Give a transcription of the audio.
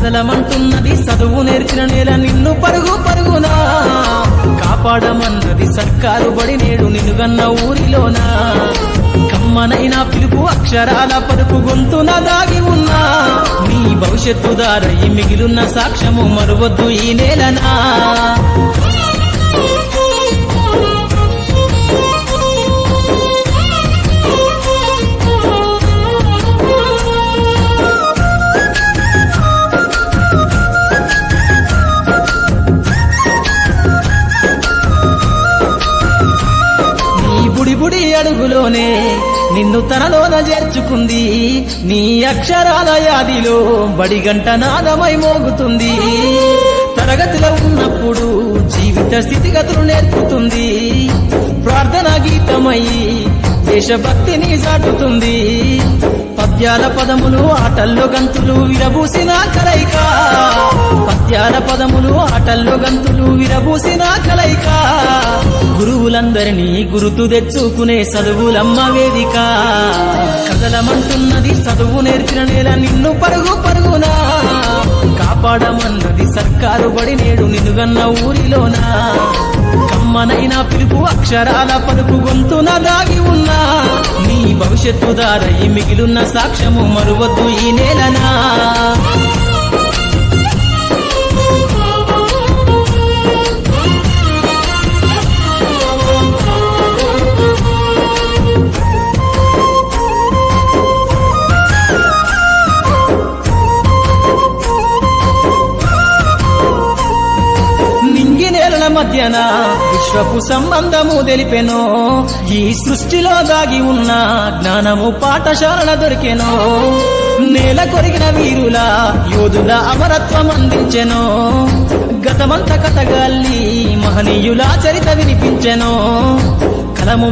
కదలమంటున్నది చదువు నేర్చిన నేల నిన్ను పరుగు పరుగునా కాపాడమన్నది సర్కారు బడి నేడు నిన్నుగన్న ఊరిలోనా కమ్మనైన పిలుపు అక్షరాల పలుకు గొంతున దాగి ఉన్నా నీ భవిష్యత్తు దారై మిగిలున్న సాక్ష్యము మరువద్దు ఈ నేలనా బుడి అడుగులోనే నిన్ను తనలోన చేర్చుకుంది నీ అక్షరాల యాదిలో బడిగంట నాదమై మోగుతుంది తరగతిలో ఉన్నప్పుడు జీవిత స్థితిగతులు నేర్పుతుంది ప్రార్థన గీతమై దేశభక్తిని చాటుతుంది పద్యాల పదములు ఆటల్లో గంతులు విరబూసిన కలయిక పద్యాల పదములు ఆటల్లో గంతులు విరబూసిన కలయిక గురువులందరినీ గురుతు తెచ్చుకునే చదువులమ్మ వేదిక కదలమంటున్నది చదువు నేర్చిన నేల నిన్ను పరుగు పరుగునా కాపాడమన్నది సర్కారు బడి నేడు నిన్నుగన్న ఊరిలోనా కమ్మనైన పిలుపు అక్షరాల పలుకు గొంతున దాగి ఉన్నా నీ భవిష్యత్తు దారై మిగిలున్న సాక్ష్యము మరువద్దు ఈ నేలనా మధ్యన విశ్వపు సంబంధము తెలిపెనో ఈ సృష్టిలో దాగి ఉన్న జ్ఞానము పాఠశాలల దొరికెనో నేల కొరిగిన వీరుల యోధుల అమరత్వం అందించెనో గతమంత కథగాల్లి మహనీయుల చరిత వినిపించెనో కలము